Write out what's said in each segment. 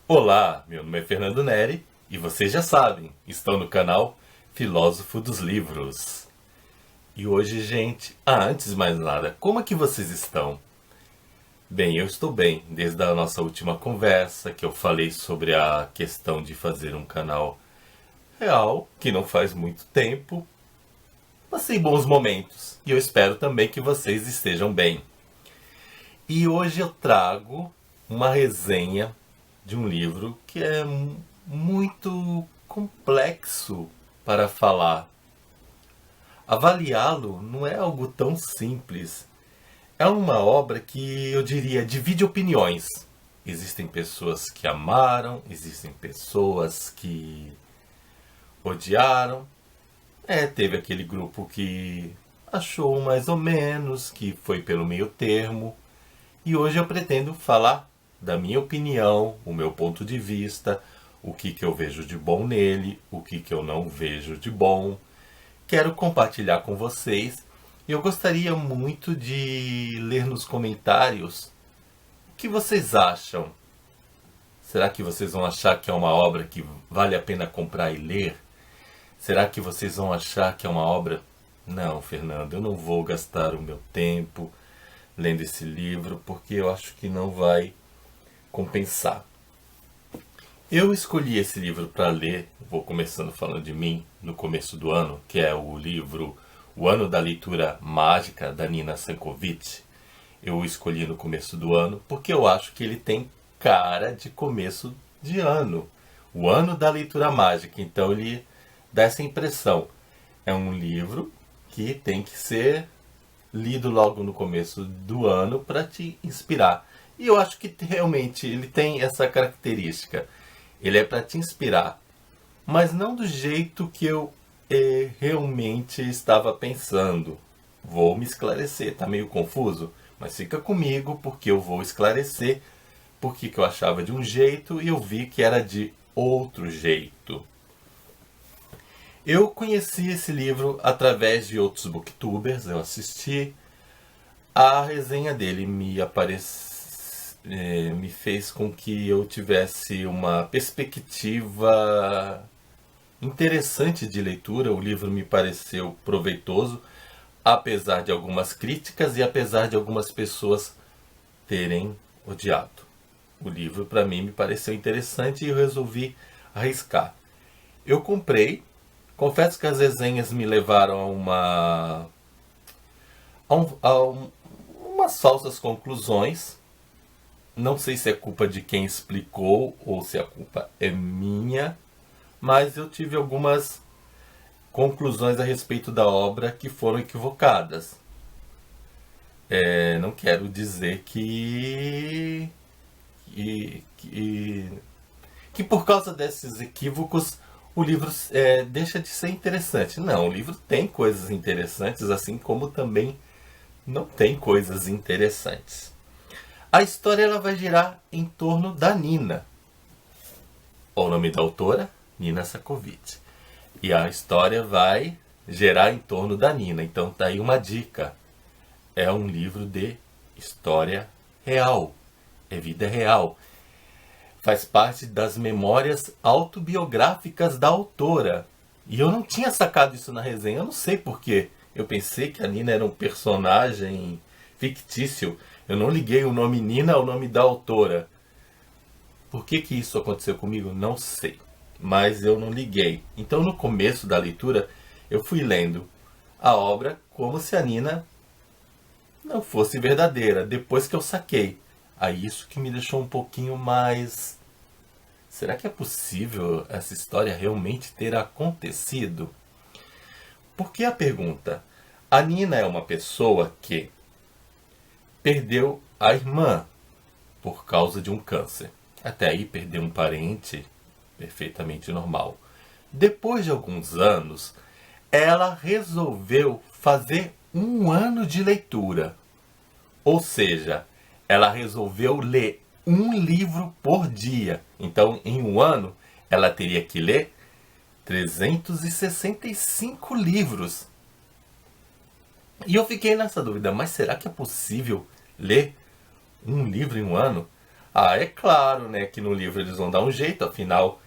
Olá, meu nome é Fernando Neri e vocês já sabem, estão no canal Filósofo dos Livros. E hoje, gente, antes de mais nada, como é que vocês estão? Bem, eu estou bem, desde a nossa última conversa, que eu falei sobre a questão de fazer um canal real, que não faz muito tempo. Passei bons momentos e eu espero também que vocês estejam bem. E hoje eu trago uma resenha de um livro que é muito complexo para falar. Avaliá-lo não é algo tão simples. É uma obra que eu diria divide opiniões. Existem pessoas que amaram, existem pessoas que odiaram. Teve aquele grupo que achou mais ou menos, que foi pelo meio termo. E hoje eu pretendo falar da minha opinião, o meu ponto de vista, o que eu vejo de bom nele, o que eu não vejo de bom. Quero compartilhar com vocês e eu gostaria muito de ler nos comentários o que vocês acham. Será que vocês vão achar que é uma obra que vale a pena comprar e ler? Será que vocês vão achar que é uma obra... Não, Fernando, eu não vou gastar o meu tempo lendo esse livro porque eu acho que não vai compensar. Eu escolhi esse livro para ler, vou começando falando de mim, no começo do ano, que é o livro O Ano da Leitura Mágica, da Nina Sankovic. Eu o escolhi no começo do ano porque eu acho que ele tem cara de começo de ano. O Ano da Leitura Mágica, então ele dá essa impressão. É um livro que tem que ser lido logo no começo do ano para te inspirar. E eu acho que realmente ele tem essa característica. Ele é para te inspirar, mas não do jeito que eu realmente estava pensando. Vou me esclarecer, tá meio confuso? Mas fica comigo porque eu vou esclarecer porque que eu achava de um jeito e eu vi que era de outro jeito. Eu conheci esse livro através de outros booktubers, eu assisti. A resenha dele me fez com que eu tivesse uma perspectiva interessante de leitura. O livro me pareceu proveitoso, apesar de algumas críticas e apesar de algumas pessoas terem odiado. O livro para mim me pareceu interessante e eu resolvi arriscar. Eu comprei, confesso que as resenhas me levaram a umas falsas conclusões. Não sei se é culpa de quem explicou ou se a culpa é minha, mas eu tive algumas conclusões a respeito da obra que foram equivocadas. Não quero dizer que por causa desses equívocos o livro deixa de ser interessante. Não, o livro tem coisas interessantes, assim como também não tem coisas interessantes. A história ela vai girar em torno da Nina. O nome da autora, Nina Sankovic. E a história vai girar em torno da Nina. Então tá aí uma dica. É um livro de história real. É vida real. Faz parte das memórias autobiográficas da autora. E eu não tinha sacado isso na resenha. Eu não sei porquê. Eu pensei que a Nina era um personagem fictício. Eu não liguei o nome Nina ao nome da autora. Por que isso aconteceu comigo? Não sei. Mas eu não liguei. Então no começo da leitura eu fui lendo a obra como se a Nina não fosse verdadeira. Depois que eu saquei. Aí isso que me deixou um pouquinho mais... Será que é possível essa história realmente ter acontecido? Por que a pergunta? A Nina é uma pessoa que perdeu a irmã por causa de um câncer. Até aí perdeu um parente perfeitamente normal. Depois de alguns anos, ela resolveu fazer um ano de leitura. Ou seja, ela resolveu ler um livro por dia. Então, em um ano, ela teria que ler 365 livros. E eu fiquei nessa dúvida, mas será que é possível ler um livro em um ano? Ah, é claro, né, que no livro eles vão dar um jeito, afinal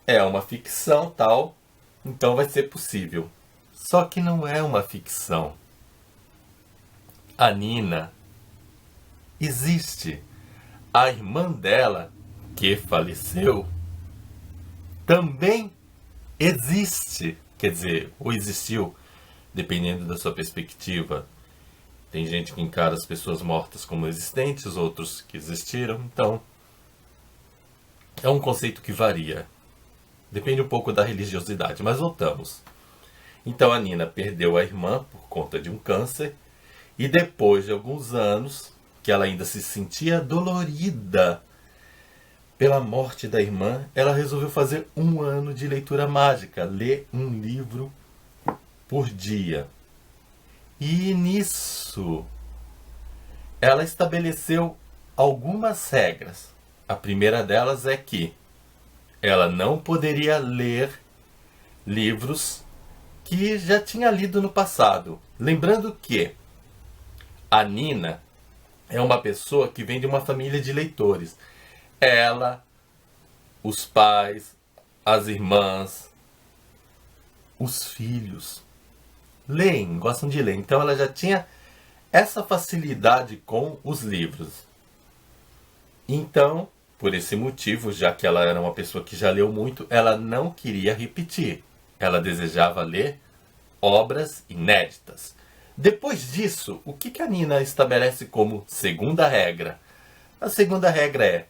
é uma ficção tal, então vai ser possível. Só que não é uma ficção. A Nina existe. A irmã dela, que faleceu, também existe. Quer dizer, ou existiu, dependendo da sua perspectiva. Tem gente que encara as pessoas mortas como existentes, outros que existiram. Então, é um conceito que varia. Depende um pouco da religiosidade, mas voltamos. Então a Nina perdeu a irmã por conta de um câncer. E depois de alguns anos, que ela ainda se sentia dolorida pela morte da irmã, ela resolveu fazer 1 ano de leitura mágica, ler um livro por dia. E nisso, ela estabeleceu algumas regras. A primeira delas é que ela não poderia ler livros que já tinha lido no passado. Lembrando que a Nina é uma pessoa que vem de uma família de leitores. Ela, os pais, as irmãs, os filhos leem, gostam de ler. Então ela já tinha essa facilidade com os livros. Então, por esse motivo, já que ela era uma pessoa que já leu muito, ela não queria repetir. Ela desejava ler obras inéditas. Depois disso, o que a Nina estabelece como segunda regra? A segunda regra é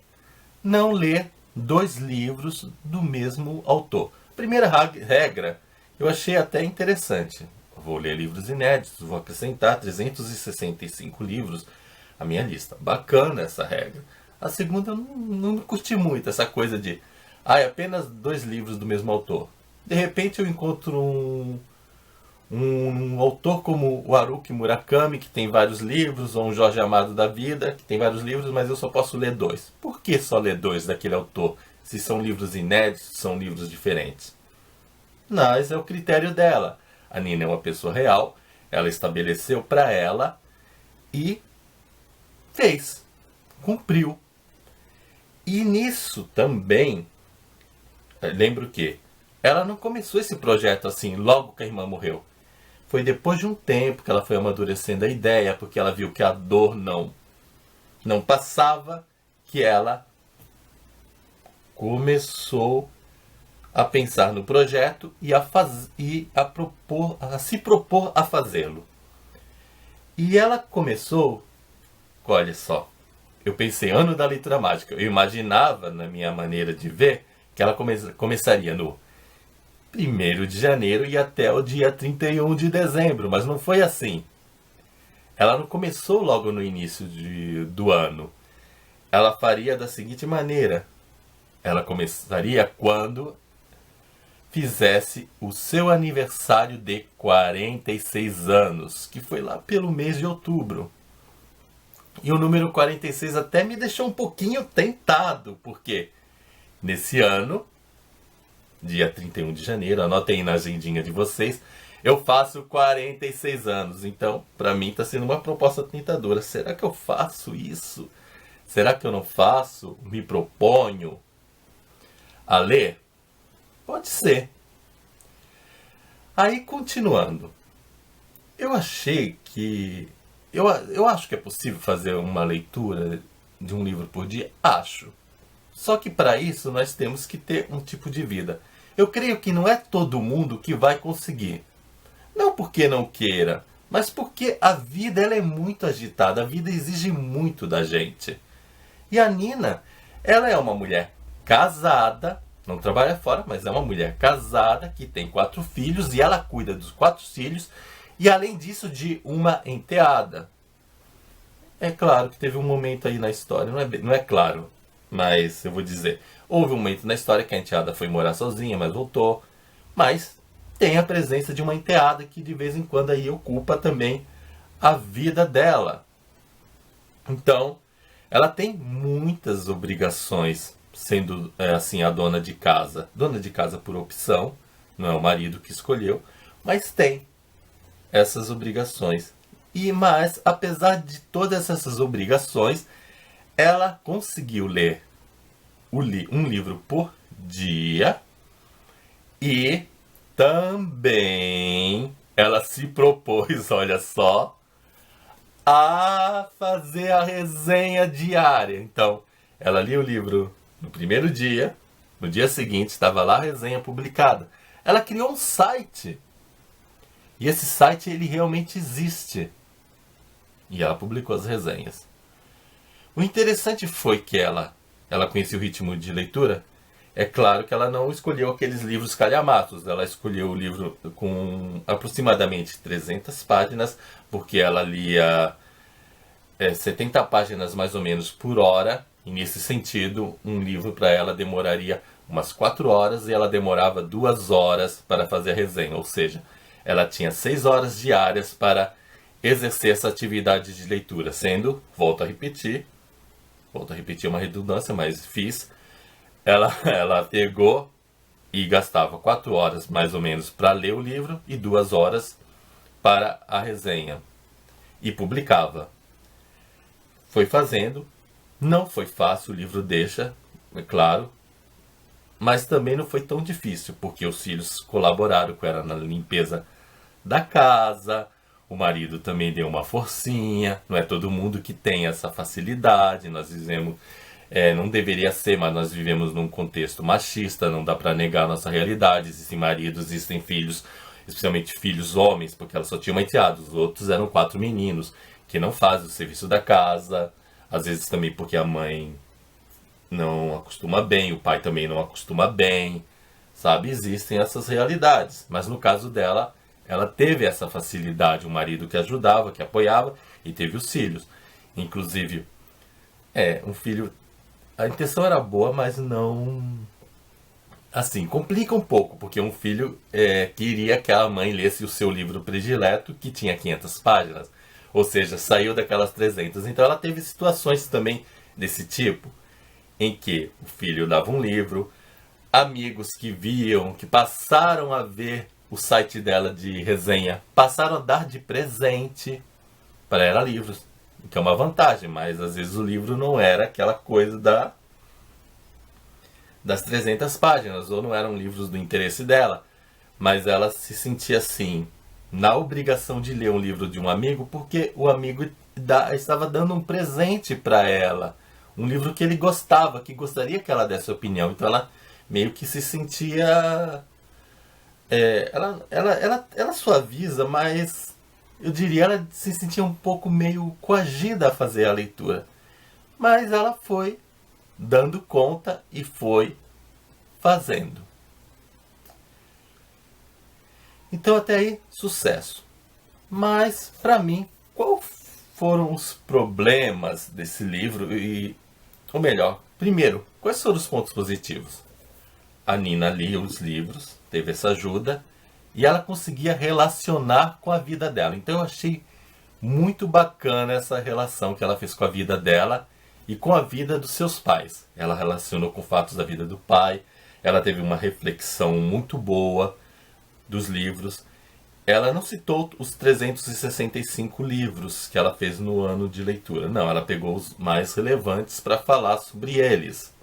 não ler 2 livros do mesmo autor. Primeira regra, eu achei até interessante. Vou ler livros inéditos, vou acrescentar 365 livros à minha lista. Bacana essa regra. A segunda, eu não curti muito essa coisa de apenas 2 livros do mesmo autor. De repente eu encontro um autor como o Haruki Murakami, que tem vários livros, ou um Jorge Amado da vida, que tem vários livros, mas eu só posso ler 2. Por que só ler 2 daquele autor, se são livros inéditos, são livros diferentes? Mas é o critério dela. A Nina é uma pessoa real, ela estabeleceu para ela e fez, cumpriu. E nisso também, lembro que ela não começou esse projeto assim, logo que a irmã morreu. Foi depois de um tempo que ela foi amadurecendo a ideia, porque ela viu que a dor não passava, que ela começou a pensar no projeto e a se propor a fazê-lo. E ela começou, olha só, eu pensei ano da leitura mágica, eu imaginava na minha maneira de ver que ela começaria no 1º de janeiro e até o dia 31 de dezembro, mas não foi assim. Ela não começou logo no início do ano. Ela faria da seguinte maneira. Ela começaria quando fizesse o seu aniversário de 46 anos, que foi lá pelo mês de outubro. E o número 46 até me deixou um pouquinho tentado, porque nesse ano, dia 31 de janeiro, anotem aí na agendinha de vocês, eu faço 46 anos. Então, para mim está sendo uma proposta tentadora. Será que eu faço isso? Será que eu não faço? Me proponho a ler? Pode ser. Aí, continuando. Eu achei que... Eu acho que é possível fazer uma leitura de um livro por dia? Acho. Só que para isso nós temos que ter um tipo de vida. Eu creio que não é todo mundo que vai conseguir. Não porque não queira, mas porque a vida ela é muito agitada. A vida exige muito da gente. E a Nina, ela é uma mulher casada, não trabalha fora, mas é uma mulher casada que tem 4 filhos e ela cuida dos 4 filhos e além disso de uma enteada. É claro que teve um momento aí na história, não é claro, mas eu vou dizer, houve um momento na história que a enteada foi morar sozinha, mas voltou. Mas tem a presença de uma enteada que de vez em quando aí ocupa também a vida dela. Então, ela tem muitas obrigações, sendo assim a dona de casa. Dona de casa por opção, não é o marido que escolheu, mas tem essas obrigações. Mas, apesar de todas essas obrigações, ela conseguiu ler um livro por dia e também ela se propôs, olha só, a fazer a resenha diária. Então, ela lia o livro no primeiro dia, no dia seguinte estava lá a resenha publicada. Ela criou um site. E esse site ele realmente existe. E ela publicou as resenhas. O interessante foi que ela conhecia o ritmo de leitura. É claro que ela não escolheu aqueles livros calhamaços. Ela escolheu o livro com aproximadamente 300 páginas, porque ela lia 70 páginas mais ou menos por hora. E nesse sentido, um livro para ela demoraria umas 4 horas e ela demorava 2 horas para fazer a resenha. Ou seja, ela tinha 6 horas diárias para exercer essa atividade de leitura, sendo, volto a repetir uma redundância, mas fiz, ela pegou e gastava 4 horas mais ou menos para ler o livro e 2 horas para a resenha. E publicava. Foi fazendo, não foi fácil, o livro deixa, é claro, mas também não foi tão difícil, porque os filhos colaboraram com ela na limpeza da casa, o marido também deu uma forcinha, não é todo mundo que tem essa facilidade, nós vivemos, não deveria ser, mas nós vivemos num contexto machista, não dá para negar a nossa realidade, existem maridos, existem filhos, especialmente filhos homens, porque ela só tinha uma enteada, os outros eram 4 meninos, que não fazem o serviço da casa, às vezes também porque a mãe não acostuma bem, o pai também não acostuma bem, sabe? Existem essas realidades, mas no caso dela, ela teve essa facilidade, um marido que ajudava, que apoiava, e teve os filhos. Inclusive, um filho... A intenção era boa, mas não... Assim, complica um pouco, porque um filho queria que a mãe lesse o seu livro predileto, que tinha 500 páginas. Ou seja, saiu daquelas 300. Então ela teve situações também desse tipo, em que o filho dava um livro, amigos que viam, que passaram a ver o site dela de resenha, passaram a dar de presente para ela livros, que é uma vantagem, mas às vezes o livro não era aquela coisa das 300 páginas, ou não eram livros do interesse dela, mas ela se sentia assim, na obrigação de ler um livro de um amigo, porque o amigo estava dando um presente para ela, um livro que ele gostava, que gostaria que ela desse opinião, então ela meio que se sentia... ela suaviza, mas eu diria ela se sentia um pouco meio coagida a fazer a leitura. Mas ela foi dando conta e foi fazendo. Então até aí, sucesso. Mas, para mim, quais foram os problemas desse livro? Ou melhor, primeiro, quais foram os pontos positivos? A Nina lia os livros, teve essa ajuda, e ela conseguia relacionar com a vida dela. Então eu achei muito bacana essa relação que ela fez com a vida dela e com a vida dos seus pais. Ela relacionou com fatos da vida do pai, ela teve uma reflexão muito boa dos livros. Ela não citou os 365 livros que ela fez no ano de leitura. Não, ela pegou os mais relevantes para falar sobre eles.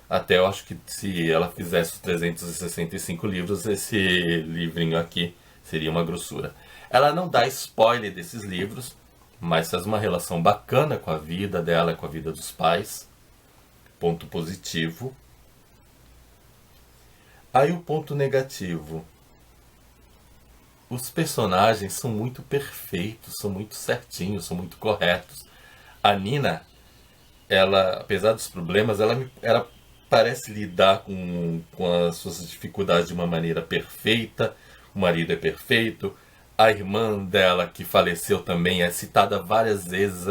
Até eu acho que se ela fizesse os 365 livros, esse livrinho aqui seria uma grossura. Ela não dá spoiler desses livros, mas faz uma relação bacana com a vida dela, com a vida dos pais. Ponto positivo. Aí o ponto negativo. Os personagens são muito perfeitos, são muito certinhos, são muito corretos. A Nina, ela, apesar dos problemas, ela parece lidar com as suas dificuldades de uma maneira perfeita. O marido é perfeito. A irmã dela, que faleceu também, é citada várias vezes.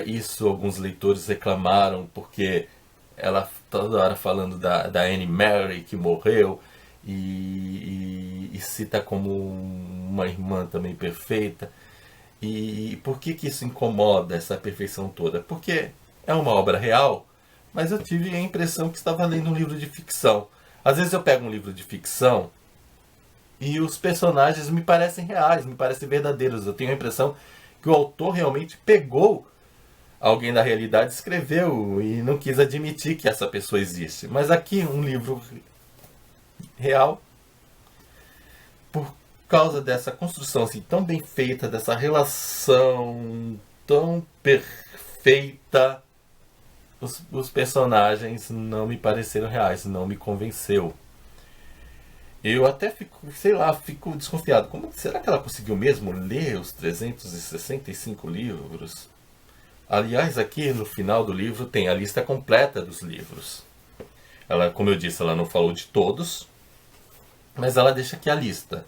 Isso alguns leitores reclamaram, porque ela toda hora falando da Anne Mary, que morreu, e cita como uma irmã também perfeita. E por que isso incomoda, essa perfeição toda? Porque é uma obra real, mas eu tive a impressão que estava lendo um livro de ficção. Às vezes eu pego um livro de ficção e os personagens me parecem reais, me parecem verdadeiros. Eu tenho a impressão que o autor realmente pegou alguém da realidade escreveu e não quis admitir que essa pessoa existe. Mas aqui, um livro real, por causa dessa construção assim tão bem feita, dessa relação tão perfeita, os personagens não me pareceram reais, não me convenceu. Eu até fico, sei lá, fico desconfiado. Será que ela conseguiu mesmo ler os 365 livros? Aliás, aqui no final do livro tem a lista completa dos livros. Ela, como eu disse, ela não falou de todos, mas ela deixa aqui a lista.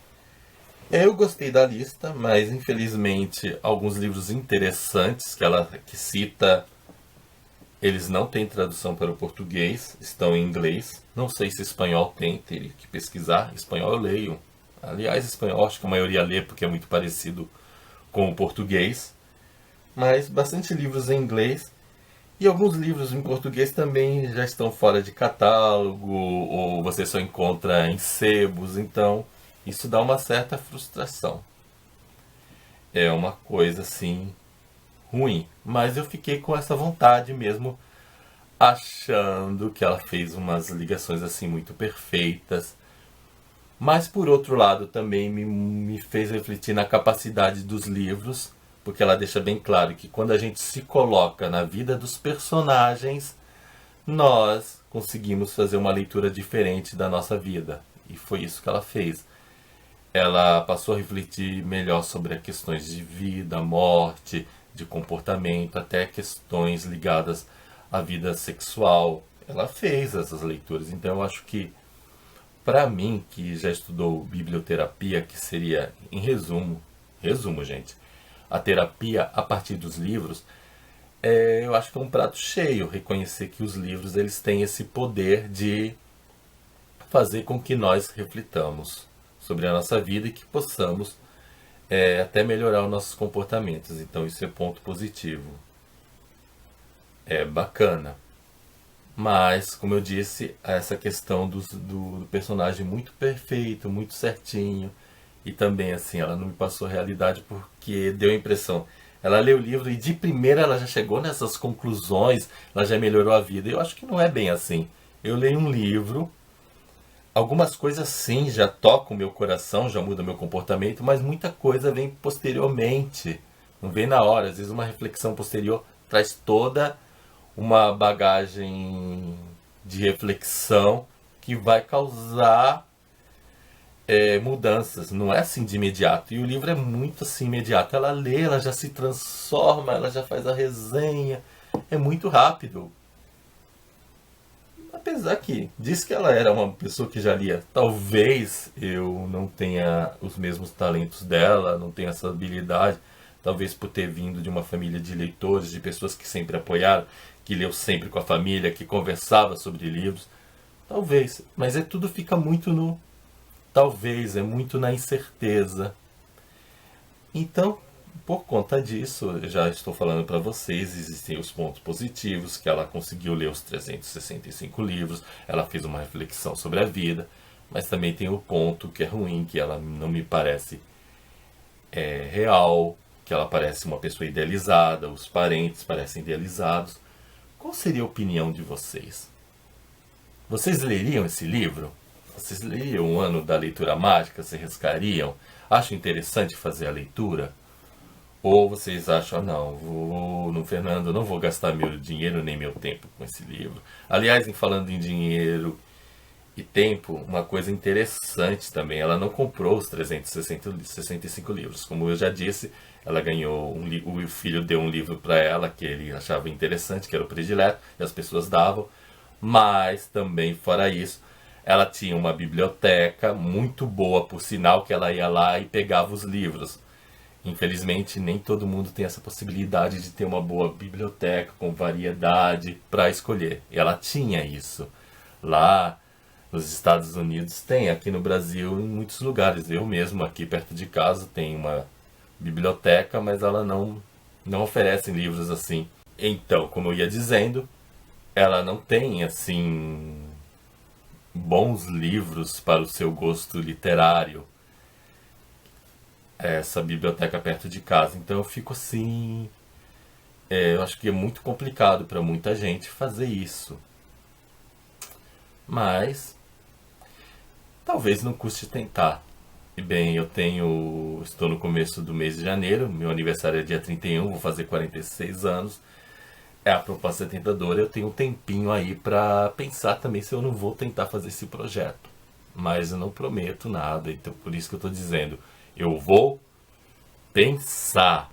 Eu gostei da lista, mas infelizmente alguns livros interessantes que ela que cita, eles não têm tradução para o português, estão em inglês. Não sei se espanhol tem, teria que pesquisar. Espanhol eu leio. Aliás, espanhol acho que a maioria lê porque é muito parecido com o português. Mas bastante livros em inglês. E alguns livros em português também já estão fora de catálogo, ou você só encontra em sebos, então isso dá uma certa frustração. É uma coisa assim ruim, mas eu fiquei com essa vontade mesmo, achando que ela fez umas ligações assim muito perfeitas. Mas por outro lado também me fez refletir na capacidade dos livros, porque ela deixa bem claro que quando a gente se coloca na vida dos personagens, nós conseguimos fazer uma leitura diferente da nossa vida. E foi isso que ela fez. Ela passou a refletir melhor sobre as questões de vida, morte, de comportamento, até questões ligadas à vida sexual. Ela fez essas leituras, então eu acho que, para mim, que já estudou biblioterapia, que seria, em resumo, gente, a terapia a partir dos livros, eu acho que é um prato cheio reconhecer que os livros eles têm esse poder de fazer com que nós reflitamos sobre a nossa vida e que possamos até melhorar os nossos comportamentos. Então isso é ponto positivo. É bacana. Mas, como eu disse, essa questão do personagem muito perfeito, muito certinho. E também, assim, ela não me passou a realidade porque deu a impressão. Ela leu o livro e de primeira ela já chegou nessas conclusões, ela já melhorou a vida. Eu acho que não é bem assim. Eu leio um livro, algumas coisas sim já tocam o meu coração, já mudam meu comportamento, mas muita coisa vem posteriormente. Não vem na hora. Às vezes uma reflexão posterior traz toda uma bagagem de reflexão que vai causar mudanças. Não é assim de imediato. E o livro é muito assim imediato. Ela lê, ela já se transforma, ela já faz a resenha. É muito rápido. Apesar que diz que ela era uma pessoa que já lia. Talvez eu não tenha os mesmos talentos dela, não tenha essa habilidade. Talvez por ter vindo de uma família de leitores, de pessoas que sempre apoiaram, que leu sempre com a família, que conversava sobre livros. Talvez. Mas tudo fica muito no talvez, é muito na incerteza. Então, por conta disso, eu já estou falando para vocês, existem os pontos positivos, que ela conseguiu ler os 365 livros, ela fez uma reflexão sobre a vida, mas também tem o ponto que é ruim, que ela não me parece real, que ela parece uma pessoa idealizada, os parentes parecem idealizados. Qual seria a opinião de vocês? Vocês leriam esse livro? Vocês leriam o Ano da Leitura Mágica? Se arriscariam? Acham interessante fazer a leitura? Ou vocês acham, não, no Fernando, não vou gastar meu dinheiro nem meu tempo com esse livro. Aliás, falando em dinheiro e tempo, uma coisa interessante também, ela não comprou os 365 livros. Como eu já disse, ela ganhou, o filho deu um livro para ela que ele achava interessante, que era o predileto, e as pessoas davam. Mas também, fora isso, ela tinha uma biblioteca muito boa, por sinal, que ela ia lá e pegava os livros. Infelizmente, nem todo mundo tem essa possibilidade de ter uma boa biblioteca com variedade para escolher. E ela tinha isso. Lá nos Estados Unidos tem, aqui no Brasil, em muitos lugares. Eu mesmo, aqui perto de casa, tenho uma biblioteca, mas ela não oferece livros assim. Então, como eu ia dizendo, ela não tem, assim, bons livros para o seu gosto literário, essa biblioteca perto de casa. Então eu fico assim, Eu acho que é muito complicado para muita gente fazer isso. Mas talvez não custe tentar. E bem, estou no começo do mês de janeiro, meu aniversário é dia 31, vou fazer 46 anos. É a proposta tentadora, eu tenho um tempinho aí para pensar também se eu não vou tentar fazer esse projeto. Mas eu não prometo nada, então por isso que eu estou dizendo, eu vou pensar.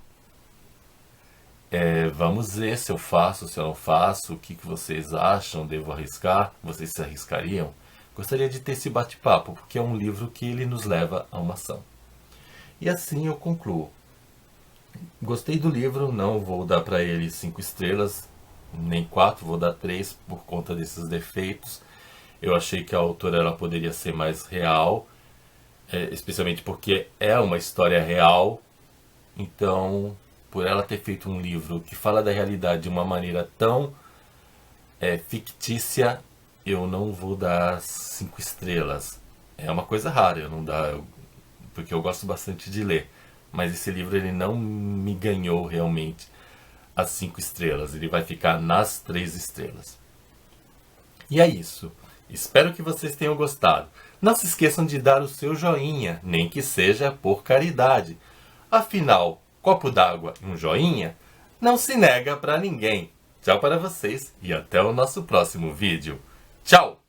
Vamos ver se eu faço, se eu não faço, o que vocês acham, devo arriscar? Vocês se arriscariam? Gostaria de ter esse bate-papo, porque é um livro que ele nos leva a uma ação. E assim eu concluo. Gostei do livro, não vou dar para ele 5 estrelas, nem 4, vou dar 3 por conta desses defeitos. Eu achei que a autora ela poderia ser mais real, especialmente porque é uma história real. Então, por ela ter feito um livro que fala da realidade de uma maneira tão fictícia, eu não vou dar 5 estrelas. É uma coisa rara, eu não dar, porque eu gosto bastante de ler. Mas esse livro ele não me ganhou realmente as 5 estrelas. Ele vai ficar nas 3 estrelas. E é isso. Espero que vocês tenham gostado. Não se esqueçam de dar o seu joinha, nem que seja por caridade. Afinal, copo d'água e um joinha não se nega para ninguém. Tchau para vocês e até o nosso próximo vídeo. Tchau!